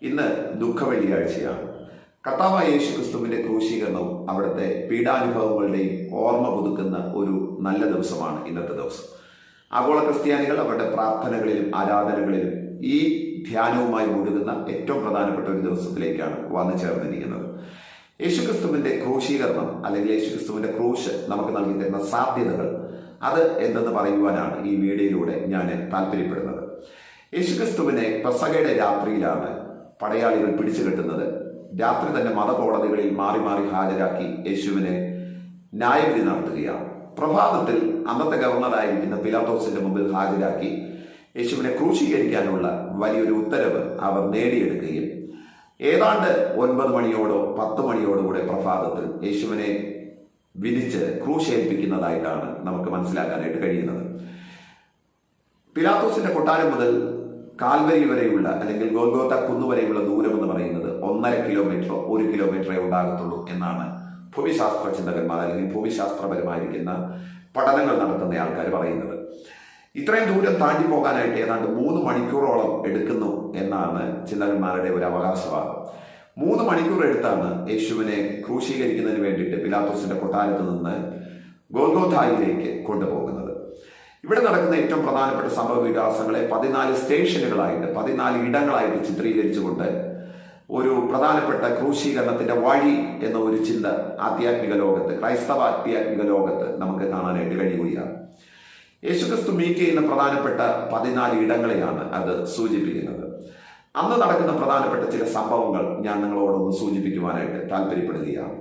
ഇന്ന് ദുഃഖവെള്ളിയാഴ്ചയാണ്. കർത്താവായ യേശു ക്രിസ്തുവിന്റെ ക്രൂശീകരണവും അവിടുത്തെ പീഡാനുഭവങ്ങളുടെയും ഓർമ്മ പുതുക്കുന്ന ഒരു നല്ല ദിവസമാണ് ഇന്നത്തെ ദിവസം. ആഗോള ക്രിസ്ത്യാനികൾ അവരുടെ പ്രാർത്ഥനകളിലും ആരാധനകളിലും ഈ ധ്യാനവുമായി മുഴുകുന്ന ഏറ്റവും പ്രധാനപ്പെട്ട ഒരു ദിവസത്തിലേക്കാണ് വന്നു ചേർന്നിരിക്കുന്നത്. യേശുക്രിസ്തുവിന്റെ ക്രൂശീകരണം അല്ലെങ്കിൽ യേശുക്രിസ്തുവിന്റെ ക്രൂശ് നമുക്ക് നൽകി തരുന്ന സാധ്യതകൾ അത് എന്തെന്ന് പറയുവാനാണ് ഈ വീഡിയോയിലൂടെ ഞാൻ താല്പര്യപ്പെടുന്നത്. യേശുക്രിസ്തുവിനെ പെസഹയുടെ രാത്രിയിലാണ് പടയാളികൾ പിടിച്ചു കെട്ടുന്നത്. രാത്രി തന്നെ മതകോടതികളിൽ മാറി മാറി ഹാജരാക്കി യേശുവിനെ ന്യായവിധി നടത്തുകയാണ്. പ്രഭാതത്തിൽ അന്നത്തെ ഗവർണറായിരിക്കുന്ന പിലാത്തോസിന്റെ മുമ്പിൽ ഹാജരാക്കി യേശുവിനെ ക്രൂശീകരിക്കാനുള്ള വലിയൊരു ഉത്തരവ് അവർ നേടിയെടുക്കുകയും ഏതാണ്ട് 9 മണിയോടോ 10 മണിയോടോ കൂടെ പ്രഭാതത്തിൽ യേശുവിനെ വിധിച്ച് ക്രൂശേൽപ്പിക്കുന്നതായിട്ടാണ് നമുക്ക് മനസ്സിലാക്കാനായിട്ട് കഴിയുന്നത്. പിലാത്തോസിന്റെ കൊട്ടാരം മുതൽ കാൽവരി വരെയുള്ള അല്ലെങ്കിൽ ഗോൽഗോത്ത കുന്നുവരെയുള്ള ദൂരം എന്ന് പറയുന്നത് 1.5 കിലോമീറ്ററോ 1 കിലോമീറ്ററേ ഉണ്ടാകത്തുള്ളൂ എന്നാണ് ഭൂമിശാസ്ത്ര ചിന്തകന്മാർ അല്ലെങ്കിൽ ഭൂമിശാസ്ത്രപരമായിരിക്കുന്ന പഠനങ്ങൾ നടത്തുന്ന ആൾക്കാർ പറയുന്നത്. ഇത്രയും ദൂരം താണ്ടി പോകാനായിട്ട് ഏതാണ്ട് 3 മണിക്കൂറോളം എടുക്കുന്നു എന്നാണ് ചിന്തകന്മാരുടെ ഒരു അവകാശവാദം. 3 മണിക്കൂർ എടുത്താണ് യേശുവിനെ ക്രൂശീകരിക്കുന്നതിന് വേണ്ടിയിട്ട് പിലാത്തോസിന്റെ കൊട്ടാരത്ത് നിന്ന് ഗോൽഗോഥായിലേക്ക് കൊണ്ടുപോകുന്നത്. ഇവിടെ നടക്കുന്ന ഏറ്റവും പ്രധാനപ്പെട്ട സംഭവ വികാസങ്ങളെ 14 സ്റ്റേഷനുകളായിട്ട് 14 ഇടങ്ങളായിട്ട് ചിത്രീകരിച്ചുകൊണ്ട് ഒരു പ്രധാനപ്പെട്ട ക്രൂശീകരണത്തിന്റെ വഴി എന്ന ഒരു ചിന്ത ആധ്യാത്മിക ലോകത്ത്, ക്രൈസ്തവ ആധ്യാത്മിക ലോകത്ത് നമുക്ക് കാണാനായിട്ട് കഴിയുകയാണ്. യേശുക്രിസ്തു മീറ്റ് ചെയ്യുന്ന പ്രധാനപ്പെട്ട 14 ഇടങ്ങളെയാണ് അത് സൂചിപ്പിക്കുന്നത്. അന്ന് നടക്കുന്ന പ്രധാനപ്പെട്ട ചില സംഭവങ്ങൾ ഞാൻ നിങ്ങളോടൊന്ന് സൂചിപ്പിക്കുവാനായിട്ട് താല്പര്യപ്പെടുകയാണ്.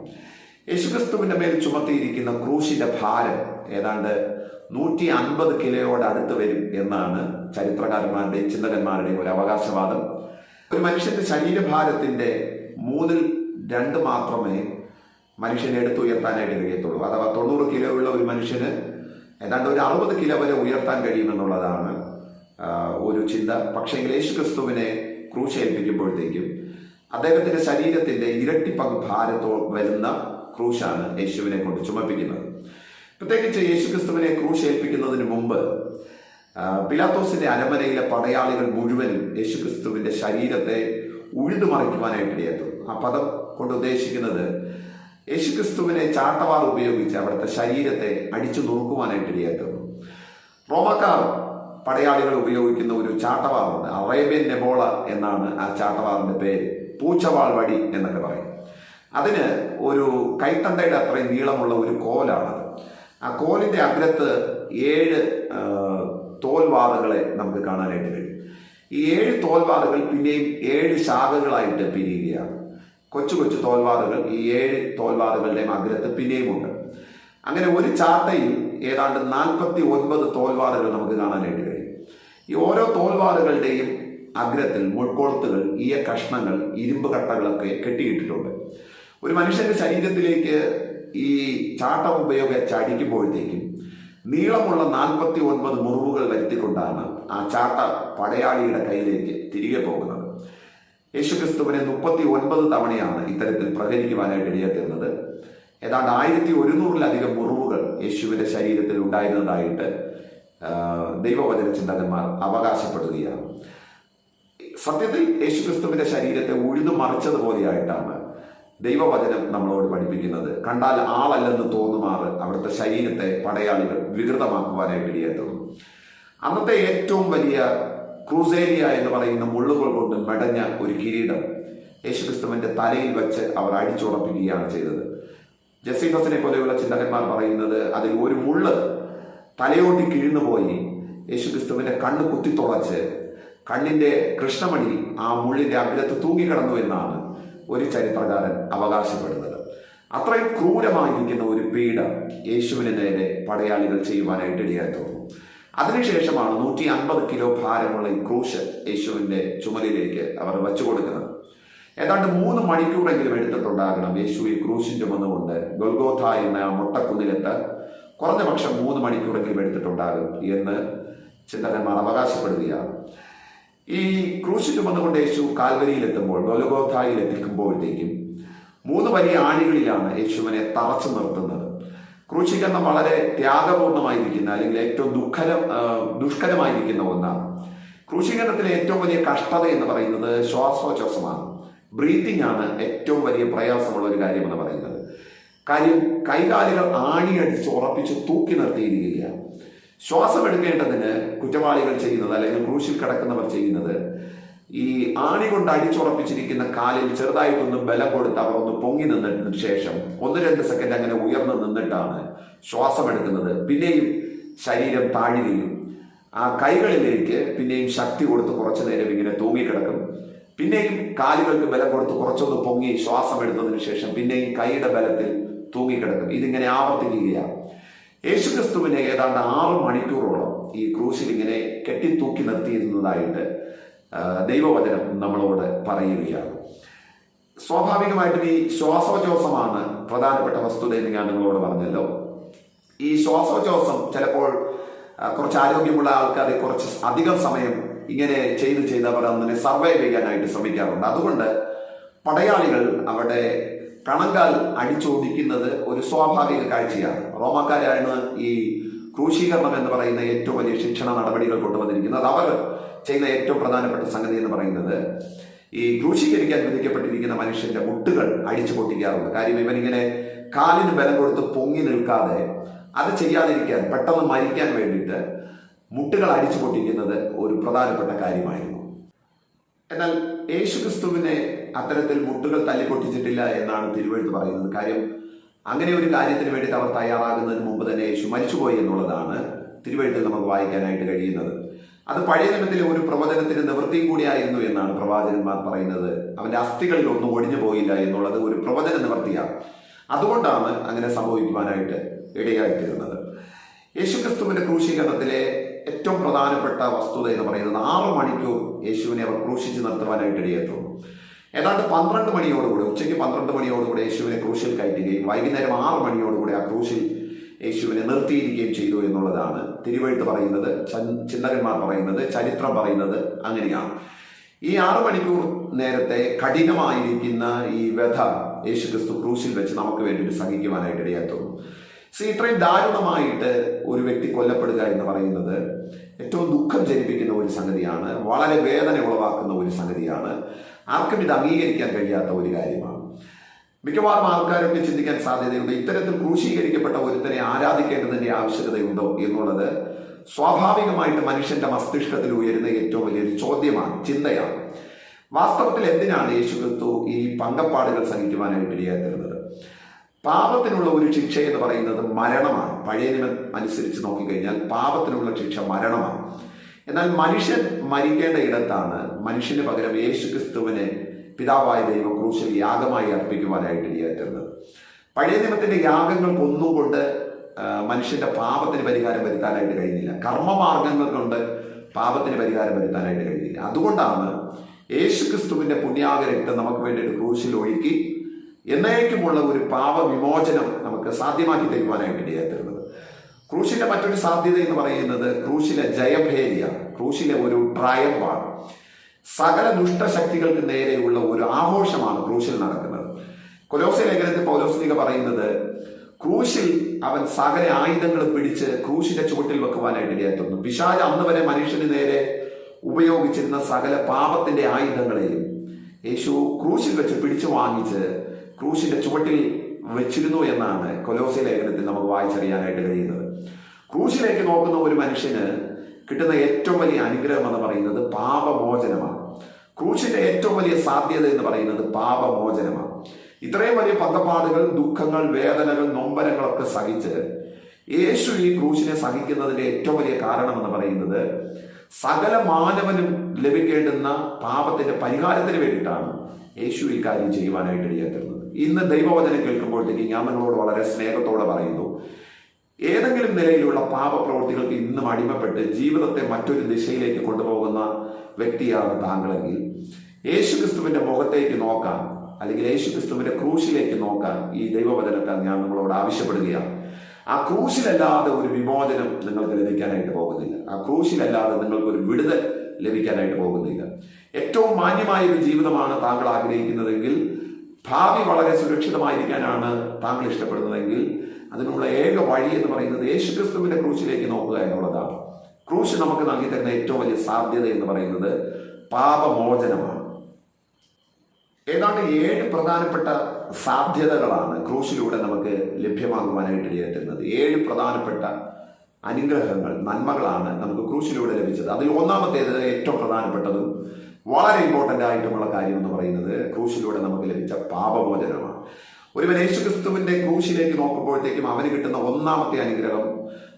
യേശുക്രിസ്തുവിന്റെ മേൽ ചുമത്തിയിരിക്കുന്ന ക്രൂശിന്റെ ഭാരം ഏതാണ്ട് 150 കിലോയോട് അടുത്ത് വരും എന്നാണ് ചരിത്രകാരന്മാരുടെയും ചിന്തകന്മാരുടെയും ഒരു അവകാശവാദം. ഒരു മനുഷ്യന്റെ ശരീരഭാരത്തിന്റെ 2/3 മാത്രമേ മനുഷ്യനെ എടുത്തുയർത്താനായിട്ട് കഴിയത്തുള്ളൂ. അഥവാ 90 കിലോ ഉള്ള ഒരു മനുഷ്യന് ഏതാണ്ട് ഒരു 60 കിലോ വരെ ഉയർത്താൻ കഴിയുമെന്നുള്ളതാണ് ഒരു ചിന്ത. പക്ഷേ യേശുക്രിസ്തുവിനെ ക്രൂശേൽപ്പിക്കുമ്പോഴത്തേക്കും അദ്ദേഹത്തിന്റെ ശരീരത്തിന്റെ ഇരട്ടി പങ്ക് ഭാരത്തോ വരുന്ന ക്രൂശാണ് യേശുവിനെ കൊണ്ട് ചുമപ്പിക്കുന്നത്. പ്രത്യേകിച്ച് യേശുക്രിസ്തുവിനെ ക്രൂശേൽപ്പിക്കുന്നതിന് മുമ്പ് പിലാത്തോസിന്റെ അരമനയിലെ പടയാളികൾ മുഴുവനും യേശുക്രിസ്തുവിന്റെ ശരീരത്തെ ഉഴുതുമറിക്കുവാനായിട്ട് ഇടയാത്തും. ആ പദം കൊണ്ട് ഉദ്ദേശിക്കുന്നത് യേശുക്രിസ്തുവിനെ ചാട്ടവാർ ഉപയോഗിച്ച് അവിടുത്തെ ശരീരത്തെ അടിച്ചു നുറുക്കുവാനായിട്ട് ഇടയാത്തുന്നു. റോമാക്കാർ പടയാളികൾ ഉപയോഗിക്കുന്ന ഒരു ചാട്ടവാറുണ്ട്, അറേബ്യൻ നെബോള എന്നാണ് ആ ചാട്ടവാറിന്റെ പേര്. പൂച്ചവാൾ വടി എന്നൊക്കെ പറയും. അതിന് ഒരു കൈത്തണ്ടയുടെ അത്രയും നീളമുള്ള ഒരു കോലാണത്. ആ കോലിന്റെ അഗ്രത്ത് 7 തോൽവാറുകളെ നമുക്ക് കാണാനായിട്ട് കഴിയും. ഈ 7 തോൽവാറുകൾ പിന്നെയും 7 ശാഖകളായിട്ട് പിരിയുകയാണ്. കൊച്ചു കൊച്ചു തോൽവാറുകൾ ഈ 7 തോൽവാറുകളുടെയും അഗ്രത്ത് പിന്നെയും ഉണ്ട്. അങ്ങനെ ഒരു ചാട്ടയിൽ ഏതാണ്ട് 49 തോൽവാറുകൾ നമുക്ക് കാണാനായിട്ട് കഴിയും. ഈ ഓരോ തോൽവാറുകളുടെയും അഗ്രത്തിൽ മുൾക്കൊളുത്തുകൾ, ഈയ കഷ്ണങ്ങൾ, ഇരുമ്പ് കട്ടകളൊക്കെ കെട്ടിയിട്ടിട്ടുണ്ട്. ഒരു മനുഷ്യന്റെ ശരീരത്തിലേക്ക് ഈ ചാട്ടം ഉപയോഗിച്ച് അടിക്കുമ്പോഴത്തേക്കും നീളമുള്ള 49 മുറിവുകൾ വരുത്തിക്കൊണ്ടാണ് ആ ചാട്ട പടയാളിയുടെ കയ്യിലേക്ക് തിരികെ പോകുന്നത്. യേശുക്രിസ്തുവിനെ 39 തവണയാണ് ഇത്തരത്തിൽ പ്രഹരിക്കുവാനായിട്ട് ഇടയാത്തീർന്നത്. ഏതാണ്ട് 1100-ലധികം മുറിവുകൾ യേശുവിന്റെ ശരീരത്തിൽ ഉണ്ടായിരുന്നതായിട്ട് ദൈവവചന ചിന്തകന്മാർ അവകാശപ്പെടുകയാണ്. സത്യത്തിൽ യേശുക്രിസ്തുവിന്റെ ശരീരത്തെ ഉഴുതു മറിച്ചതുപോലെയായിട്ടാണ് ദൈവവചനം നമ്മളോട് പഠിപ്പിക്കുന്നത്. കണ്ടാൽ ആളല്ലെന്ന് തോന്നുമാറ് അവിടുത്തെ ശരീരത്തെ പടയാളികൾ വികൃതമാക്കുവാനായിട്ട് ഇടയാത്തുന്നു. അന്നത്തെ ഏറ്റവും വലിയ ക്രൂസേലിയ എന്ന് പറയുന്ന മുള്ളുകൾ കൊണ്ട് മെടഞ്ഞ ഒരു കിരീടം യേശുക്രിസ്തുവിന്റെ തലയിൽ വെച്ച് അവർ അടിച്ചുറപ്പിക്കുകയാണ് ചെയ്തത്. ജസീഫസിനെ പോലെയുള്ള ചിന്തകന്മാർ പറയുന്നത് അതിൽ ഒരു മുള്ള് തലയോട്ടി കിഴിഞ്ഞുപോയി യേശുക്രിസ്തുവിന്റെ കണ്ണ് കുത്തിത്തുളച്ച് കണ്ണിന്റെ കൃഷ്ണമണി ആ മുള്ളിന്റെ അഗ്രത്ത് തൂങ്ങിക്കിടന്നു എന്നാണ് ഒരു ചരിത്രകാരൻ അവകാശപ്പെടുന്നത്. അത്രയും ക്രൂരമായിരിക്കുന്ന ഒരു പീഡ യേശുവിന് നേരെ പടയാളികൾ ചെയ്യുവാനായിട്ട് ഇടയായി. അതിനുശേഷമാണ് 150 കിലോ ഭാരമുള്ള ഈ ക്രൂശ് യേശുവിന്റെ ചുമലിലേക്ക് അവർ വെച്ചു കൊടുക്കുന്നത്. ഏതാണ്ട് 3 മണിക്കൂറെങ്കിലും എടുത്തിട്ടുണ്ടാകണം യേശു ഈ ക്രൂശിൻ ചുമന്നുകൊണ്ട് ഗൊൽഗോഥ എന്ന ആ മൊട്ടക്കുന്നിലെത്ത് കുറഞ്ഞ പക്ഷം 3 മണിക്കൂറെങ്കിലും എടുത്തിട്ടുണ്ടാകും എന്ന് ചിന്തകന്മാർ അവകാശപ്പെടുകയാണ്. ഈ ക്രൂശ് ചുമന്നുകൊണ്ട് യേശു കാൽവരിയിലെത്തുമ്പോൾ ഗൊൽഗോഥായിൽ എത്തിക്കുമ്പോഴത്തേക്കും 3 വലിയ ആണികളിലാണ് യേശുവിനെ തറച്ചു നിർത്തുന്നത്. ക്രൂശീകരണം വളരെ ത്യാഗപൂർണമായിരിക്കുന്ന അല്ലെങ്കിൽ ഏറ്റവും ദുഷ്കരമായിരിക്കുന്ന ഒന്നാണ്. ക്രൂശീകരണത്തിലെ ഏറ്റവും വലിയ കഷ്ടത എന്ന് പറയുന്നത് ശ്വാസോച്ഛ്വാസമാണ്. ബ്രീത്തിങ് ആണ് ഏറ്റവും വലിയ പ്രയാസമുള്ള ഒരു കാര്യം എന്ന് പറയുന്നത്. കാര്യം കൈകാലുകൾ ആണിയടിച്ച് ഉറപ്പിച്ച് തൂക്കി നിർത്തിയിരിക്കുകയാണ്. ശ്വാസം എടുക്കേണ്ടതിന് കുറ്റവാളികൾ ചെയ്യുന്നത്, അല്ലെങ്കിൽ ക്രൂശിൽ കിടക്കുന്നവർ ചെയ്യുന്നത്, ഈ ആണി കൊണ്ട് അടിച്ചുറപ്പിച്ചിരിക്കുന്ന കാലിൽ ചെറുതായിട്ടൊന്ന് ബലം കൊടുത്ത് അവർ ഒന്ന് പൊങ്ങി നിന്നതിന് ശേഷം 1-2 സെക്കൻഡ് അങ്ങനെ ഉയർന്നു നിന്നിട്ടാണ് ശ്വാസം എടുക്കുന്നത്. പിന്നെയും ശരീരം താഴുകയും ആ കൈകളിലേക്ക് പിന്നെയും ശക്തി കൊടുത്ത് കുറച്ചു നേരം ഇങ്ങനെ തൂങ്ങിക്കിടക്കും. പിന്നെയും കാലുകൾക്ക് ബലം കൊടുത്ത് കുറച്ചൊന്ന് പൊങ്ങി ശ്വാസം എടുത്തതിന് ശേഷം പിന്നെയും കൈയുടെ ബലത്തിൽ തൂങ്ങിക്കിടക്കും. ഇതിങ്ങനെ ആവർത്തിക്കുകയാണ്. യേശുക്രിസ്തുവിനെ ഏതാണ്ട് 6 മണിക്കൂറോളം ഈ ക്രൂശിൽ ഇങ്ങനെ കെട്ടിത്തൂക്കി നിർത്തിയിരുന്നതായിട്ട് ദൈവവചനം നമ്മളോട് പറയുകയാണ്. സ്വാഭാവികമായിട്ടും ഈ ശ്വാസോച്ഛ്വാസമാണ് പ്രധാനപ്പെട്ട വസ്തുത എന്ന് ഞാൻ നിങ്ങളോട് പറഞ്ഞല്ലോ. ഈ ശ്വാസോച്ഛ്വാസം ചിലപ്പോൾ കുറച്ച് ആരോഗ്യമുള്ള ആൾക്കാർ കുറച്ച് അധികം സമയം ഇങ്ങനെ ചെയ്ത് അവർ അതിനെ സർവൈവ് ചെയ്യാനായിട്ട് ശ്രമിക്കാറുണ്ട്. അതുകൊണ്ട് പടയാളികൾ അവിടെ കണങ്കാൽ അടിച്ചോടിക്കുന്നത് ഒരു സ്വാഭാവിക കാഴ്ചയാണ്. റോമാക്കാരാണ് ഈ ക്രൂശീകരണം എന്ന് പറയുന്ന ഏറ്റവും വലിയ ശിക്ഷണ നടപടികൾ കൊണ്ടുവന്നിരിക്കുന്നത്. അവർ ചെയ്യുന്ന ഏറ്റവും പ്രധാനപ്പെട്ട സംഗതി എന്ന് പറയുന്നത് ഈ ക്രൂശീകരിക്കാൻ വിധിക്കപ്പെട്ടിരിക്കുന്ന മനുഷ്യന്റെ മുട്ടുകൾ അടിച്ചു പൊട്ടിക്കാറുണ്ട്. കാര്യം ഇവനിങ്ങനെ കാലിന് ബലം കൊടുത്ത് പൊങ്ങി നിൽക്കാതെ അത് ചെയ്യാതിരിക്കാൻ, പെട്ടെന്ന് മരിക്കാൻ വേണ്ടിയിട്ട് മുട്ടുകൾ അടിച്ചു പൊട്ടിക്കുന്നത് ഒരു പ്രധാനപ്പെട്ട കാര്യമായിരുന്നു. എന്നാൽ യേശുക്രിസ്തുവിനെ അത്തരത്തിൽ മുട്ടുകൾ തല്ലിപ്പൊട്ടിച്ചിട്ടില്ല എന്നാണ് തിരുവെഴുത്ത് പറയുന്നത്. കാര്യം അങ്ങനെ ഒരു കാര്യത്തിന് വേണ്ടിയിട്ട് അവർ തയ്യാറാകുന്നതിന് മുമ്പ് തന്നെ യേശു മരിച്ചുപോയി എന്നുള്ളതാണ് തിരുവെഴുത്തിൽ നമുക്ക് വായിക്കാനായിട്ട് കഴിയുന്നത്. അത് പഴയ നിയമത്തിലെ ഒരു പ്രവചനത്തിന് നിവൃത്തിയും കൂടിയായിരുന്നു എന്നാണ് പ്രവാചകന്മാർ പറയുന്നത്. അവന്റെ അസ്ഥികളിൽ ഒന്നും ഒടിഞ്ഞു പോയില്ല എന്നുള്ളത് ഒരു പ്രവചന നിവൃത്തിയാണ്. അതുകൊണ്ടാണ് അങ്ങനെ സംഭവിക്കുവാനായിട്ട് ഇടയായിത്തീരുന്നത്. യേശുക്രിസ്തുവിന്റെ ക്രൂശീകരണത്തിലെ ഏറ്റവും പ്രധാനപ്പെട്ട വസ്തുത എന്ന് പറയുന്നത് 6 മണിക്കൂർ യേശുവിനെ അവർ ക്രൂശിച്ച് നിർത്തുവാനായിട്ട് ഇടയെത്തുന്നു. ഏതാണ്ട് 12 മണിയോടുകൂടി, ഉച്ചയ്ക്ക് 12 മണിയോടുകൂടി യേശുവിനെ ക്രൂശിൽ കയറ്റുകയും വൈകുന്നേരം 6 മണിയോടുകൂടി ആ ക്രൂശിൽ യേശുവിനെ നിർത്തിയിരിക്കുകയും ചെയ്തു എന്നുള്ളതാണ് തിരുവെഴുത്ത് പറയുന്നത്, ചിന്തകന്മാർ പറയുന്നത്, ചരിത്രം പറയുന്നത് അങ്ങനെയാണ്. ഈ 6 മണിക്കൂർ നേരത്തെ കഠിനമായിരിക്കുന്ന ഈ വ്യഥ യേശുക്രിസ്തു ക്രൂശിൽ വെച്ച് നമുക്ക് വേണ്ടിയിട്ട് സഹിക്കുവാനായിട്ട് ഇടയാത്തുന്നു. ഇത്രയും ദാരുണമായിട്ട് ഒരു വ്യക്തി കൊല്ലപ്പെടുക എന്ന് പറയുന്നത് ഏറ്റവും ദുഃഖം ജനിപ്പിക്കുന്ന ഒരു സംഗതിയാണ്. വളരെ വേദന ഉളവാക്കുന്ന ഒരു സംഗതിയാണ്. ആർക്കും ഇത് അംഗീകരിക്കാൻ കഴിയാത്ത ഒരു കാര്യമാണ്. മിക്കവാറും ആൾക്കാരൊക്കെ ചിന്തിക്കാൻ സാധ്യതയുണ്ട്, ഇത്തരത്തിൽ ക്രൂശീകരിക്കപ്പെട്ട ഒരുത്തനെ ആരാധിക്കേണ്ടതിന്റെ ആവശ്യകതയുണ്ടോ എന്നുള്ളത് സ്വാഭാവികമായിട്ട് മനുഷ്യന്റെ മസ്തിഷ്കത്തിൽ ഉയരുന്ന ഏറ്റവും വലിയൊരു ചോദ്യമാണ്, ചിന്തയാണ്. വാസ്തവത്തിൽ എന്തിനാണ് യേശുക്രിസ്തു ഈ പങ്കപ്പാടുകൾ സഹിക്കുവാനായിട്ട് ഇടയാത്തിരുന്നത്? പാപത്തിനുള്ള ഒരു ശിക്ഷ എന്ന് പറയുന്നത് മരണമാണ്. പഴയ നിയമം അനുസരിച്ച് നോക്കിക്കഴിഞ്ഞാൽ പാപത്തിനുള്ള ശിക്ഷ മരണമാണ്. എന്നാൽ മനുഷ്യൻ മരിക്കേണ്ട ഇടത്താണ് മനുഷ്യന് പകരം യേശുക്രിസ്തുവിനെ പിതാവായ ദൈവം ക്രൂശിൽ യാഗമായി അർപ്പിക്കുവാനായിട്ട് ഇടയായിത്തീർന്നത്. പഴയ നിയമത്തിന്റെ യാഗങ്ങൾക്കൊന്നും കൊണ്ട് മനുഷ്യന്റെ പാപത്തിന് പരിഹാരം വരുത്താനായിട്ട് കഴിഞ്ഞില്ല. കർമ്മമാർഗങ്ങൾ കൊണ്ട് പാപത്തിന് പരിഹാരം വരുത്താനായിട്ട് കഴിഞ്ഞില്ല. അതുകൊണ്ടാണ് യേശുക്രിസ്തുവിന്റെ പുണ്യാഗ രക്തം നമുക്ക് വേണ്ടിയിട്ട് ക്രൂശിൽ ഒഴുക്കി എന്നേക്കുമുള്ള ഒരു പാപവിമോചനം നമുക്ക് സാധ്യമാക്കി തരുവാനായിട്ട് ഇടയായിത്തീർന്നത്. ക്രൂശിന്റെ മറ്റൊരു സാധ്യത എന്ന് പറയുന്നത് ക്രൂശിലെ ജയഭേരിയാണ്, ക്രൂശിലെ ഒരു ട്രയംഫാണ്. സകല ദുഷ്ടശക്തികൾക്ക് നേരെയുള്ള ഒരു ആഘോഷമാണ് ക്രൂശിൽ നടക്കുന്നത്. കൊലോസ്യ ലേഖനത്തിൽ പൗലോസ്ലീഹ പറയുന്നത് ക്രൂശിൽ അവൻ സകല ആയുധങ്ങൾ പിടിച്ച് ക്രൂശിന്റെ ചുവട്ടിൽ വെക്കുവാനായിട്ട് ഇടയായിത്തീർന്നു. പിശാച് അന്ന് വരെ മനുഷ്യന് നേരെ ഉപയോഗിച്ചിരുന്ന സകല പാപത്തിന്റെ ആയുധങ്ങളെയും യേശു ക്രൂശിൽ വെച്ച് പിടിച്ചു വാങ്ങിച്ച് ക്രൂശിന്റെ ചുവട്ടിൽ വെച്ചിരുന്നു എന്നാണ് കൊലോസ്യ ലേഖനത്തിൽ നമുക്ക് വായിച്ചറിയാനായിട്ട് കഴിയുന്നത്. ക്രൂശിലേക്ക് നോക്കുന്ന ഒരു മനുഷ്യന് കിട്ടുന്ന ഏറ്റവും വലിയ അനുഗ്രഹം എന്ന് പറയുന്നത് പാപമോചനമാണ്. ക്രൂശിന്റെ ഏറ്റവും വലിയ സാധ്യത എന്ന് പറയുന്നത് പാപമോചനമാണ്. ഇത്രയും വലിയ പന്തപ്പാടുകൾ, ദുഃഖങ്ങൾ, വേദനകൾ, നൊമ്പരങ്ങളൊക്കെ സഹിച്ച് യേശു ഈ ക്രൂശിനെ സഹിക്കുന്നതിന്റെ ഏറ്റവും വലിയ കാരണം എന്ന് പറയുന്നത് സകല മാനവനും ലഭിക്കേണ്ടുന്ന പാപത്തിന്റെ പരിഹാരത്തിന് വേണ്ടിയിട്ടാണ് യേശു ഈ കാര്യം ചെയ്യുവാനായിട്ട് ഇടയാത്തിരുന്നത്. ഇന്ന് ദൈവവചനം കേൾക്കുമ്പോഴത്തേക്ക് ഞാൻ നിങ്ങളോട് വളരെ സ്നേഹത്തോടെ പറയുന്നു, ഏതെങ്കിലും നിലയിലുള്ള പാപപ്രവൃത്തികൾക്ക് ഇന്നും അടിമപ്പെട്ട് ജീവിതത്തെ മറ്റൊരു ദിശയിലേക്ക് കൊണ്ടുപോകുന്ന വ്യക്തിയാണ് താങ്കളെങ്കിൽ യേശുക്രിസ്തുവിന്റെ മുഖത്തേക്ക് നോക്കാൻ, അല്ലെങ്കിൽ യേശുക്രിസ്തുവിന്റെ ക്രൂശിലേക്ക് നോക്കാൻ ഈ ദൈവവചനത്താൽ ഞാൻ നിങ്ങളോട് ആവശ്യപ്പെടുകയാണ്. ആ ക്രൂശിലല്ലാതെ ഒരു വിമോചനം നിങ്ങൾക്ക് ലഭിക്കാനായിട്ട് പോകുന്നില്ല. ആ ക്രൂശിലല്ലാതെ നിങ്ങൾക്ക് ഒരു വിടുതൽ ലഭിക്കാനായിട്ട് പോകുന്നില്ല. ഏറ്റവും മാന്യമായ ഒരു ജീവിതമാണ് താങ്കൾ ആഗ്രഹിക്കുന്നതെങ്കിൽ, ഭാവി വളരെ സുരക്ഷിതമായിരിക്കാനാണ് താങ്കൾ ഇഷ്ടപ്പെടുന്നതെങ്കിൽ, അതിനുള്ള ഏക വഴി എന്ന് പറയുന്നത് യേശുക്രിസ്തുവിന്റെ ക്രൂശിലേക്ക് നോക്കുക എന്നുള്ളതാണ്. ക്രൂശ് നമുക്ക് നൽകി തരുന്ന ഏറ്റവും വലിയ സാധ്യത എന്ന് പറയുന്നത് പാപമോചനമാണ്. ഏതാണ്ട് 7 പ്രധാനപ്പെട്ട സാധ്യതകളാണ് ക്രൂശിലൂടെ നമുക്ക് ലഭ്യമാകുവാനായിട്ട് ഇടയായിരുന്നത്. 7 പ്രധാനപ്പെട്ട അനുഗ്രഹങ്ങൾ, നന്മകളാണ് നമുക്ക് ക്രൂശിലൂടെ ലഭിച്ചത്. അതിൽ ഒന്നാമത്തേത്, ഏറ്റവും പ്രധാനപ്പെട്ടതും വളരെ ഇമ്പോർട്ടൻ്റ് ആയിട്ടുള്ള കാര്യം എന്ന് പറയുന്നത് ക്രൂശിലൂടെ നമുക്ക് ലഭിച്ച പാപമോചനമാണ്. ഒരുവൻ യേശുക്രിസ്തുവിന്റെ ക്രൂശിലേക്ക് നോക്കുമ്പോഴത്തേക്കും അവന് കിട്ടുന്ന ഒന്നാമത്തെ അനുഗ്രഹം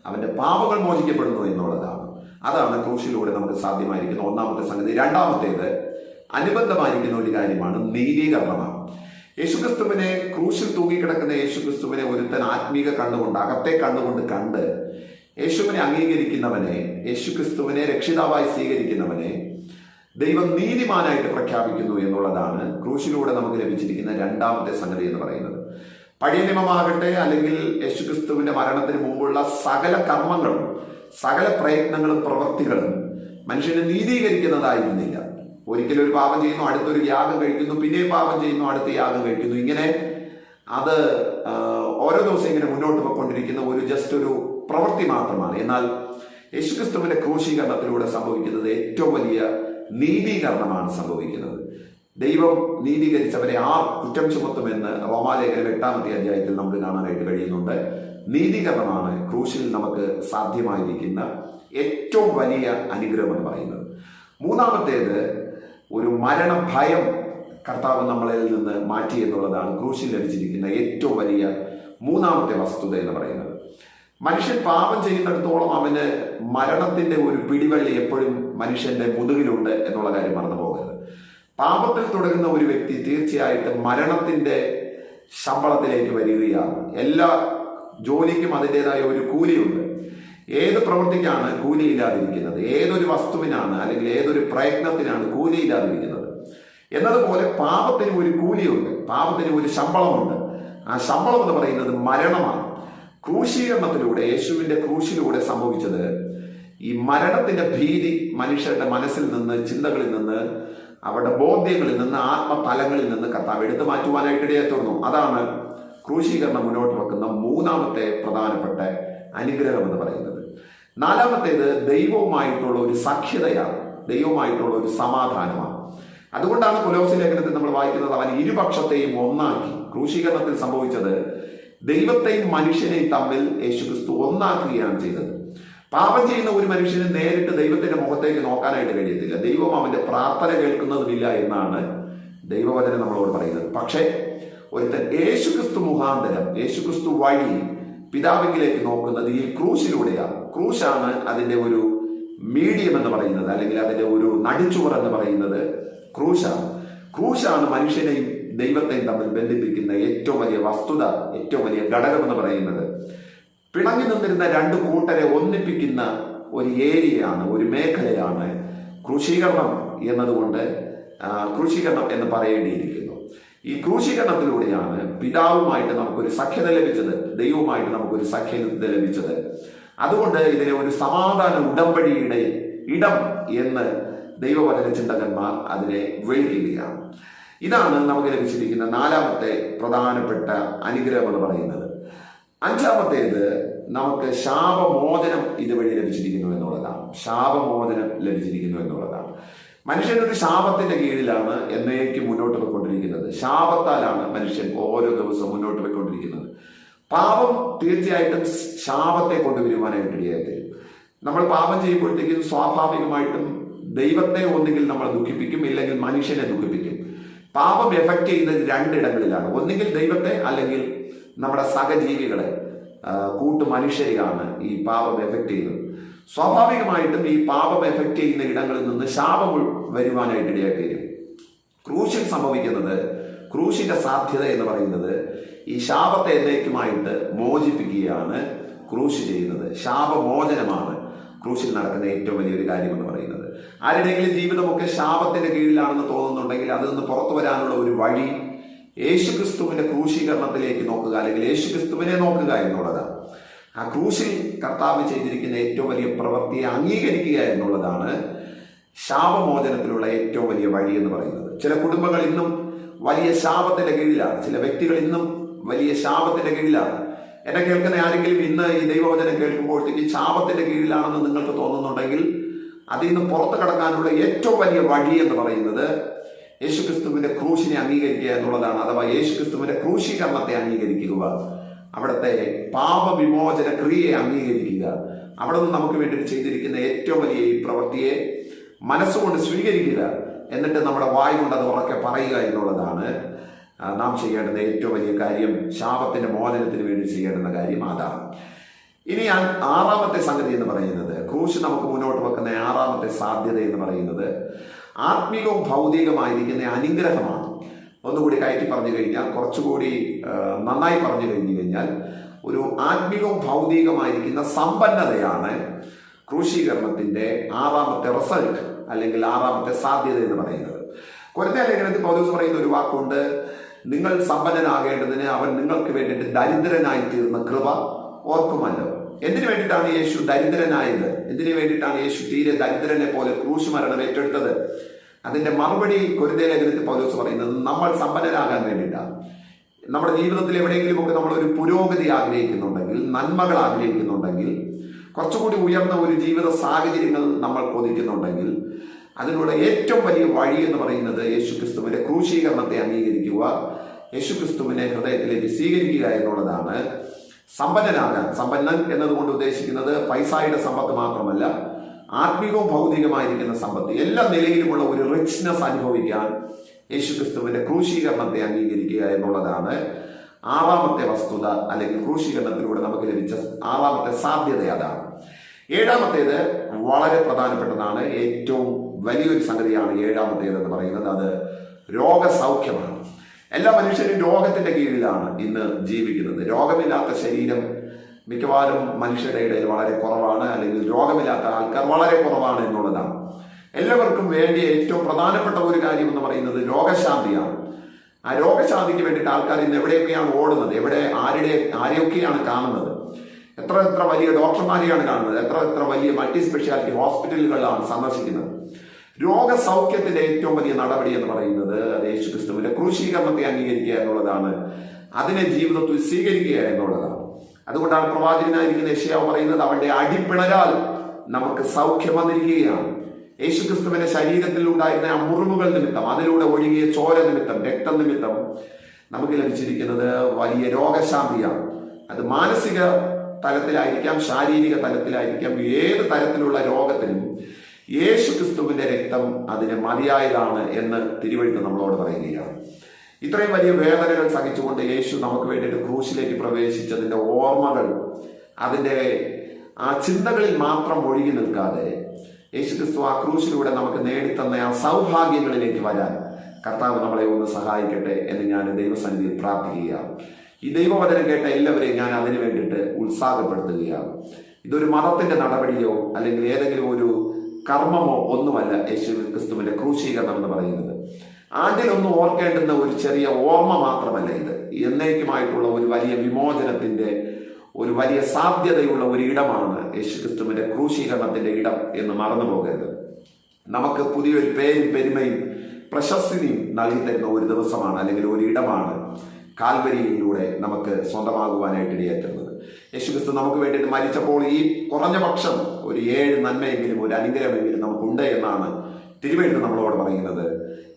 അവന്റെ പാപങ്ങൾ മോചിക്കപ്പെടുന്നു എന്നുള്ളതാണ്. അതാണ് ക്രൂശിലൂടെ നമുക്ക് സാധ്യമായിരിക്കുന്ന ഒന്നാമത്തെ സംഗതി. രണ്ടാമത്തേത് അനുബന്ധമായിരിക്കുന്ന ഒരു കാര്യമാണ് നീതീകരണമാണ്. യേശുക്രിസ്തുവിനെ, ക്രൂശിൽ തൂങ്ങിക്കിടക്കുന്ന യേശുക്രിസ്തുവിനെ ഒരുത്തൻ ആത്മീക കണ്ണുകൊണ്ട്, അകത്തെ കണ്ണുകൊണ്ട് കണ്ട് യേശുവിനെ അംഗീകരിക്കുന്നവനെ, യേശുക്രിസ്തുവിനെ രക്ഷിതാവായി സ്വീകരിക്കുന്നവനെ ദൈവം നീതിമാനായിട്ട് പ്രഖ്യാപിക്കുന്നു എന്നുള്ളതാണ് ക്രൂശിലൂടെ നമുക്ക് ലഭിച്ചിരിക്കുന്ന രണ്ടാമത്തെ സംഗതി എന്ന് പറയുന്നത്. പഴയ നിയമമാകട്ടെ അല്ലെങ്കിൽ യേശുക്രിസ്തുവിന്റെ മരണത്തിന് മുമ്പുള്ള സകല കർമ്മങ്ങളും, സകല പ്രയത്നങ്ങളും, പ്രവൃത്തികളും മനുഷ്യനെ നീതീകരിക്കുന്നതായിരുന്നില്ല. ഒരിക്കലും ഒരു പാപം ചെയ്യുന്നു, അടുത്തൊരു യാഗം കഴിക്കുന്നു, പിന്നെയും പാപം ചെയ്യുന്നു, അടുത്ത യാഗം കഴിക്കുന്നു. ഇങ്ങനെ അത് ഓരോ ദിവസം ഇങ്ങനെ മുന്നോട്ട് പോയിക്കൊണ്ടിരിക്കുന്ന ഒരു പ്രവൃത്തി മാത്രമാണ്. എന്നാൽ യേശുക്രിസ്തുവിന്റെ ക്രൂശീകരണത്തിലൂടെ സംഭവിക്കുന്നത് ഏറ്റവും വലിയ നീതീകരണമാണ് സംഭവിക്കുന്നത്. ദൈവം നീതീകരിച്ചവരെ കുറ്റം ചുമത്തുമെന്ന് റോമാലേഖനം 8-ാമത്തെ അധ്യായത്തിൽ നമുക്ക് കാണാനായിട്ട് കഴിയുന്നുണ്ട്. നീതീകരണമാണ് ക്രൂശിൽ നമുക്ക് സാധ്യമായിരിക്കുന്ന ഏറ്റവും വലിയ അനുഗ്രഹം എന്ന് പറയുന്നത്. മൂന്നാമത്തേത്, ഒരു മരണഭയം കർത്താവ് നമ്മളിൽ നിന്ന് മാറ്റി എന്നുള്ളതാണ് ക്രൂശിൽ ലഭിച്ചിരിക്കുന്ന ഏറ്റവും വലിയ മൂന്നാമത്തെ വസ്തുത എന്ന് പറയുന്നത്. മനുഷ്യൻ പാപം ചെയ്യുന്നിടത്തോളം അവന് മരണത്തിന്റെ ഒരു പിടിവള്ളി എപ്പോഴും മനുഷ്യന്റെ മുതുകിലുണ്ട് എന്നുള്ള കാര്യം മറന്നു പോകരുത്. പാപത്തിൽ തുടങ്ങുന്ന ഒരു വ്യക്തി തീർച്ചയായിട്ടും മരണത്തിന്റെ ശമ്പളത്തിലേക്ക് വരികയാണ്. എല്ലാ ജോലിക്കും അതിൻ്റെതായ ഒരു കൂലിയുണ്ട്. ഏത് പ്രവൃത്തിക്കാണ് കൂലിയില്ലാതിരിക്കുന്നത്? ഏതൊരു വസ്തുവിനാണ് അല്ലെങ്കിൽ ഏതൊരു പ്രയത്നത്തിനാണ് കൂലിയില്ലാതിരിക്കുന്നത്? എന്നതുപോലെ പാപത്തിന് ഒരു കൂലിയുണ്ട്, പാപത്തിന് ഒരു ശമ്പളമുണ്ട്. ആ ശമ്പളം എന്ന് പറയുന്നത് മരണമാണ്. ക്രൂശീകരണത്തിലൂടെ, യേശുവിന്റെ ക്രൂശിലൂടെ സംഭവിച്ചത് ഈ മരണത്തിന്റെ ഭീതി മനുഷ്യരുടെ മനസ്സിൽ നിന്ന്, ചിന്തകളിൽ നിന്ന്, അവരുടെ ബോധ്യങ്ങളിൽ നിന്ന്, ആത്മതലങ്ങളിൽ നിന്ന് കർത്താവ് എടുത്തു മാറ്റുവാനായിട്ട് ഇടയായി. അതാണ് ക്രൂശീകരണം മുന്നോട്ട് വെക്കുന്ന മൂന്നാമത്തെ പ്രധാനപ്പെട്ട അനുഗ്രഹം എന്ന് പറയുന്നത്. നാലാമത്തേത് ദൈവവുമായിട്ടുള്ള ഒരു സഖ്യതയാണ്, ദൈവവുമായിട്ടുള്ള ഒരു സമാധാനമാണ്. അതുകൊണ്ടാണ് കൊലോസ്യ ലേഖനത്തിൽ നമ്മൾ വായിക്കുന്നത്, അവൻ ഇരുപക്ഷത്തെയും ഒന്നാക്കി. ക്രൂശീകരണത്തിൽ സംഭവിച്ചത് ദൈവത്തെയും മനുഷ്യനെയും തമ്മിൽ യേശുക്രിസ്തു ഒന്നാക്കുകയാണ് ചെയ്തത്. പാപം ചെയ്യുന്ന ഒരു മനുഷ്യന് നേരിട്ട് ദൈവത്തിന്റെ മുഖത്തേക്ക് നോക്കാനായിട്ട് കഴിയത്തില്ല. ദൈവം അവന്റെ പ്രാർത്ഥന കേൾക്കുന്നതുമില്ല എന്നാണ് ദൈവവചനം നമ്മളോട് പറയുന്നത്. പക്ഷേ ഒരുത്തൻ യേശുക്രിസ്തു മുഖാന്തരം, യേശുക്രിസ്തു വഴി പിതാവിലേക്ക് നോക്കുന്നത് ഈ ക്രൂശിലൂടെയാണ്. ക്രൂശാണ് അതിന്റെ ഒരു മീഡിയം എന്ന് പറയുന്നത്, അല്ലെങ്കിൽ അതിന്റെ ഒരു നടിച്ചുവർ എന്ന് പറയുന്നത് ക്രൂശാണ്. ക്രൂശാണ് മനുഷ്യനെയും ദൈവത്തെയും തമ്മിൽ ബന്ധിപ്പിക്കുന്ന ഏറ്റവും വലിയ വസ്തുത, ഏറ്റവും വലിയ ഘടകം എന്ന് പറയുന്നത്. പിണങ്ങി നിന്നിരുന്ന രണ്ട് കൂട്ടരെ ഒന്നിപ്പിക്കുന്ന ഒരു ഏരിയയാണ്, ഒരു മേഖലയാണ് ക്രൂശീകരണം എന്നതുകൊണ്ട് ക്രൂശീകരണം എന്ന് പറയേണ്ടിയിരിക്കുന്നു. ഈ ക്രൂശീകരണത്തിലൂടെയാണ് പിതാവുമായിട്ട് നമുക്കൊരു സഖ്യത ലഭിച്ചത്, ദൈവവുമായിട്ട് നമുക്കൊരു സഖ്യത ലഭിച്ചത്. അതുകൊണ്ട് ഇതിനെ ഒരു സമാധാന ഉടമ്പടിയുടെ ഇടം എന്ന് ദൈവവചന ചിന്തകന്മാർ അതിനെ വിളിക്കുകയാണ്. ഇതാണ് നമുക്ക് ലഭിച്ചിരിക്കുന്ന നാലാമത്തെ പ്രധാനപ്പെട്ട അനുഗ്രഹം എന്ന് പറയുന്നത്. അഞ്ചാമത്തേത്, നമുക്ക് ശാപമോചനം ഇതുവഴി ലഭിച്ചിരിക്കുന്നു എന്നുള്ളതാണ്. ശാപമോചനം ലഭിച്ചിരിക്കുന്നു എന്നുള്ളതാണ്. മനുഷ്യനൊരു ശാപത്തിന്റെ കീഴിലാണ് എന്നേക്കും മുന്നോട്ട് പോയിക്കൊണ്ടിരിക്കുന്നത്. ശാപത്താലാണ് മനുഷ്യൻ ഓരോ ദിവസവും മുന്നോട്ട് പോയിക്കൊണ്ടിരിക്കുന്നത്. പാപം തീർച്ചയായിട്ടും ശാപത്തെ കൊണ്ടുവരുവാനായിട്ട് ഇടയായിത്തീരും. നമ്മൾ പാപം ചെയ്യുമ്പോഴത്തേക്കും സ്വാഭാവികമായിട്ടും ദൈവത്തെ ഒന്നുകിൽ നമ്മൾ ദുഃഖിപ്പിക്കും, ഇല്ലെങ്കിൽ മനുഷ്യനെ ദുഃഖിപ്പിക്കും. പാപം എഫക്റ്റ് ചെയ്യുന്നത് രണ്ടിടങ്ങളിലാണ്. ഒന്നുകിൽ ദൈവത്തെ, അല്ലെങ്കിൽ നമ്മുടെ സഹജീവികളെ, മനുഷ്യരെയാണ് ഈ പാപം എഫക്റ്റ് ചെയ്യുന്നത്. സ്വാഭാവികമായിട്ടും ഈ പാപം എഫക്റ്റ് ചെയ്യുന്ന ഇടങ്ങളിൽ നിന്ന് ശാപം വരുവാനായിട്ട് ഇടയായിത്തീരും. ക്രൂശിൽ സംഭവിക്കുന്നത്, ക്രൂശിന്റെ സാധ്യത എന്ന് പറയുന്നത് ഈ ശാപത്തെ എന്നേക്കുമായിട്ട് മോചിപ്പിക്കുകയാണ് ക്രൂശ് ചെയ്യുന്നത്. ശാപമോചനമാണ് ക്രൂശിൽ നടക്കുന്ന ഏറ്റവും വലിയൊരു കാര്യം എന്ന് പറയുന്നത്. ആരുടെയെങ്കിലും ജീവിതമൊക്കെ ശാപത്തിന്റെ കീഴിലാണെന്ന് തോന്നുന്നുണ്ടെങ്കിൽ അതിൽ നിന്ന് പുറത്തു വരാനുള്ള ഒരു വഴി യേശുക്രിസ്തുവിന്റെ ക്രൂശീകരണത്തിലേക്ക് നോക്കുക, അല്ലെങ്കിൽ യേശുക്രിസ്തുവിനെ നോക്കുക എന്നുള്ളതാണ്. ആ ക്രൂശിൽ കർത്താവ് ചെയ്തിരിക്കുന്ന ഏറ്റവും വലിയ പ്രവൃത്തിയെ അംഗീകരിക്കുക എന്നുള്ളതാണ് ശാപമോചനത്തിലുള്ള ഏറ്റവും വലിയ വഴി എന്ന് പറയുന്നത്. ചില കുടുംബങ്ങൾ ഇന്നും വലിയ ശാപത്തിന്റെ കീഴിലാണ്, ചില വ്യക്തികൾ ഇന്നും വലിയ ശാപത്തിന്റെ കീഴിലാണ്. എന്നെ കേൾക്കുന്ന ആരെങ്കിലും ഇന്ന് ഈ ദൈവവചനം കേൾക്കുമ്പോഴത്തേക്ക് ശാപത്തിന്റെ കീഴിലാണെന്ന് നിങ്ങൾക്ക് തോന്നുന്നുണ്ടെങ്കിൽ അതിൽ നിന്ന് പുറത്തു കടക്കാനുള്ള ഏറ്റവും വലിയ വഴി എന്ന് പറയുന്നത് യേശുക്രിസ്തുവിന്റെ ക്രൂശിനെ അംഗീകരിക്കുക എന്നുള്ളതാണ്. അഥവാ യേശുക്രിസ്തുവിന്റെ ക്രൂശീകരണത്തെ അംഗീകരിക്കുക, അവിടുത്തെ പാപവിമോചന ക്രിയയെ അംഗീകരിക്കുക, അവിടെ നിന്ന് നമുക്ക് വേണ്ടി ചെയ്തിരിക്കുന്ന ഏറ്റവും വലിയ ഈ പ്രവൃത്തിയെ മനസ്സുകൊണ്ട് സ്വീകരിക്കുക, എന്നിട്ട് നമ്മുടെ വായ് കൊണ്ട് അത് ഉറക്കെ പറയുക എന്നുള്ളതാണ് നാം ചെയ്യേണ്ടുന്ന ഏറ്റവും വലിയ കാര്യം. ശാപത്തിന്റെ മോചനത്തിന് വേണ്ടി ചെയ്യേണ്ടുന്ന കാര്യം അതാണ്. ഇനി ആറാമത്തെ സംഗതി എന്ന് പറയുന്നത്, ക്രൂശ് നമുക്ക് മുന്നോട്ട് വെക്കുന്ന ആറാമത്തെ സാധ്യത എന്ന് പറയുന്നത് ആത്മീകവും ഭൗതികമായിരിക്കുന്ന അനുഗ്രഹമാണ്. ഒന്നുകൂടി കയറ്റി പറഞ്ഞു കഴിഞ്ഞാൽ, കുറച്ചുകൂടി നന്നായി പറഞ്ഞു കഴിഞ്ഞാൽ, ഒരു ആത്മീകവും ഭൗതികമായിരിക്കുന്ന സമ്പന്നതയാണ് ക്രൂശീകരണത്തിന്റെ ആറാമത്തെ റിസൾട്ട് അല്ലെങ്കിൽ ആറാമത്തെ സാധ്യത എന്ന് പറയുന്നത്. കൊരിന്ത്യർ ലേഖനത്തിൽ പൗലോസ് പറയുന്ന ഒരു വാക്കുണ്ട്, നിങ്ങൾ സമ്പന്നനാകേണ്ടതിന് അവൻ നിങ്ങൾക്ക് വേണ്ടിയിട്ട് ദരിദ്രനായി തീർന്ന കൃപ ഓർക്കുമല്ലോ. എന്തിനു വേണ്ടിയിട്ടാണ് യേശു ദരിദ്രനായത്? എന്തിനു വേണ്ടിയിട്ടാണ് യേശു തീരെ ദരിദ്രനെ പോലെ ക്രൂശ് മരണം ഏറ്റെടുത്തത്? അതിന്റെ മറുപടി കൊരിന്ത്യർ ലേഖനത്തിൽ പൗലോസ് പറയുന്നത്, നമ്മൾ സമ്പന്നരാകാൻ വേണ്ടിയിട്ടാണ്. നമ്മുടെ ജീവിതത്തിൽ എവിടെയെങ്കിലുമൊക്കെ നമ്മളൊരു പുരോഗതി ആഗ്രഹിക്കുന്നുണ്ടെങ്കിൽ, നന്മകൾ ആഗ്രഹിക്കുന്നുണ്ടെങ്കിൽ, കുറച്ചുകൂടി ഉയർന്ന ഒരു ജീവിത സാഹചര്യങ്ങൾ നമ്മൾ കൊതിക്കുന്നുണ്ടെങ്കിൽ, അതിനുള്ള ഏറ്റവും വലിയ വഴി എന്ന് പറയുന്നത് യേശുക്രിസ്തുവിന്റെ ക്രൂശീകരണത്തെ അംഗീകരിക്കുക, യേശുക്രിസ്തുവിനെ ഹൃദയത്തിലേക്ക് സ്വീകരിക്കുക എന്നുള്ളതാണ്. സമ്പന്നനാകാൻ, സമ്പന്നൻ എന്നതുകൊണ്ട് ഉദ്ദേശിക്കുന്നത് പൈസയുടെ സമ്പത്ത് മാത്രമല്ല, ആത്മീകവും ഭൗതികമായിരിക്കുന്ന സമ്പത്ത്, എല്ലാ നിലയിലുമുള്ള ഒരു റിച്ച്നെസ് അനുഭവിക്കാൻ യേശുക്രിസ്തുവിന്റെ ക്രൂശീകരണത്തെ അംഗീകരിക്കുക എന്നുള്ളതാണ് ആറാമത്തെ വസ്തുത, അല്ലെങ്കിൽ ക്രൂശീകരണത്തിലൂടെ നമുക്ക് ലഭിച്ച ആറാമത്തെ സാധ്യത അതാണ്. ഏഴാമത്തേത് വളരെ പ്രധാനപ്പെട്ടതാണ്, ഏറ്റവും വലിയൊരു സംഗതിയാണ് ഏഴാമത്തേത് എന്ന് പറയുന്നത്. അത് രോഗസൗഖ്യമാണ്. എല്ലാ മനുഷ്യരും രോഗത്തിന്റെ കീഴിലാണ് ഇന്ന് ജീവിക്കുന്നത്. രോഗമില്ലാത്ത ശരീരം മിക്കവാറും മനുഷ്യരുടെ ഇടയിൽ വളരെ കുറവാണ്, അല്ലെങ്കിൽ രോഗമില്ലാത്ത ആൾക്കാർ വളരെ കുറവാണ് എന്നുള്ളതാണ്. എല്ലാവർക്കും വേണ്ടി ഏറ്റവും പ്രധാനപ്പെട്ട ഒരു കാര്യം എന്ന് പറയുന്നത് രോഗശാന്തിയാണ്. ആ രോഗശാന്തിക്ക് വേണ്ടിയിട്ട് ആൾക്കാർ ഇന്ന് എവിടെയൊക്കെയാണ് ഓടുന്നത്, ആരെയൊക്കെയാണ് കാണുന്നത്, എത്ര വലിയ ഡോക്ടർമാരെയാണ് കാണുന്നത്, എത്ര വലിയ മൾട്ടി സ്പെഷ്യാലിറ്റി ഹോസ്പിറ്റലുകളിലാണ് സന്ദർശിക്കുന്നത്. രോഗസൗഖ്യത്തിന്റെ ഏറ്റവും വലിയ നടപടി എന്ന് പറയുന്നത് അത് യേശുക്രിസ്തുവിന്റെ ക്രൂശീകരണത്തെ അംഗീകരിക്കുക എന്നുള്ളതാണ്, അതിനെ ജീവിതത്തിൽ സ്വീകരിക്കുക എന്നുള്ളതാണ്. അതുകൊണ്ടാണ് പ്രവാചകനായിരിക്കുന്ന യെശയ്യാവ് പറയുന്നത്, അവന്റെ അടിപ്പിണരാൽ നമുക്ക് സൗഖ്യം വന്നിരിക്കുകയാണ്. യേശുക്രിസ്തുവിന്റെ ശരീരത്തിൽ ഉണ്ടായിരുന്ന ആ മുറിവുകൾ നിമിത്തം, അതിലൂടെ ഒഴുകിയ ചോര നിമിത്തം, രക്തം നിമിത്തം നമുക്ക് ലഭിച്ചിരിക്കുന്നത് വലിയ രോഗശാന്തിയാണ്. അത് മാനസിക തലത്തിലായിരിക്കാം, ശാരീരിക തലത്തിലായിരിക്കാം, ഏത് തരത്തിലുള്ള രോഗത്തിനും യേശുക്രിസ്തുവിന്റെ രക്തം അതിന് മതിയായതാണ് എന്ന് തിരുവെഴുത്ത് നമ്മളോട് പറയുകയാണ്. ഇത്രയും വലിയ വേദനകൾ സഹിച്ചുകൊണ്ട് യേശു നമുക്ക് വേണ്ടിയിട്ട് ക്രൂശിലേക്ക് പ്രവേശിച്ചതിന്റെ ഓർമ്മകൾ, അതിന്റെ ആ ചിന്തകളിൽ മാത്രം ഒഴുകി നിൽക്കാതെ യേശുക്രിസ്തു ആ ക്രൂശിലൂടെ നമുക്ക് നേടിത്തന്ന ആ സൗഭാഗ്യങ്ങളിലേക്ക് വരാൻ കർത്താവ് നമ്മളെ ഒന്ന് സഹായിക്കട്ടെ എന്ന് ഞാൻ ദൈവസന്നിധിയിൽ പ്രാർത്ഥിക്കുകയാണ്. ഈ ദൈവവചനം കേട്ട എല്ലാവരെയും ഞാൻ അതിനു വേണ്ടിയിട്ട് ഉത്സാഹപ്പെടുത്തുകയാണ്. ഇതൊരു മതത്തിന്റെ നടപടിയോ അല്ലെങ്കിൽ ഏതെങ്കിലും ഒരു കർമ്മമോ ഒന്നുമല്ല യേശുക്രിസ്തുവിന്റെ ക്രൂശീകരണം എന്ന് പറയുന്നത്. ആണ്ടിലൊന്നും ഓർക്കേണ്ടുന്ന ഒരു ചെറിയ ഓർമ്മ മാത്രമല്ല ഇത്. എന്നേക്കുമായിട്ടുള്ള ഒരു വലിയ വിമോചനത്തിന്റെ, ഒരു വലിയ സാധ്യതയുള്ള ഒരു ഇടമാണ് യേശുക്രിസ്തുവിന്റെ ക്രൂശീകരണത്തിന്റെ ഇടം എന്ന് മറന്നു പോകരുത്. നമുക്ക് പുതിയൊരു പേരും പെരുമയും പ്രശസ്തിയും നൽകി തരുന്ന ഒരു ദിവസമാണ്, അല്ലെങ്കിൽ ഒരു ഇടമാണ് കാൽവരിയിലൂടെ നമുക്ക് സ്വന്തമാകുവാനായിട്ട് ഇടയാറ്റുന്നത്. യേശുക്രിസ്തു നമുക്ക് വേണ്ടിയിട്ട് മരിച്ചപ്പോൾ ഈ കുറഞ്ഞ പക്ഷം ഒരു 7 നന്മയെങ്കിലും, ഒരു അനുഗ്രഹമെങ്കിലും നമുക്കുണ്ട് എന്നാണ് തിരുവെഴുത്ത് നമ്മളോട് പറയുന്നത്.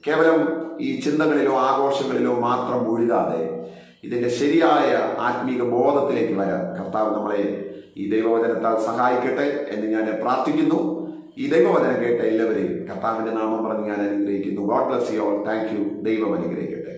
കേവലം ഈ ചിന്തകളിലോ ആഘോഷങ്ങളിലോ മാത്രം മുഴുകാതെ ഇതിന്റെ ശരിയായ ആത്മീക ബോധത്തിലേക്ക് വരാൻ കർത്താവ് നമ്മളെ ഈ ദൈവവചനത്താൽ സഹായിക്കട്ടെ എന്ന് ഞാൻ പ്രാർത്ഥിക്കുന്നു. ഈ ദൈവവചനം കേട്ട എല്ലാവരെയും കർത്താവിന്റെ നാമം പറഞ്ഞ് ഞാൻ അനുഗ്രഹിക്കുന്നു. God bless you all. Thank you. ദൈവം അനുഗ്രഹിക്കട്ടെ.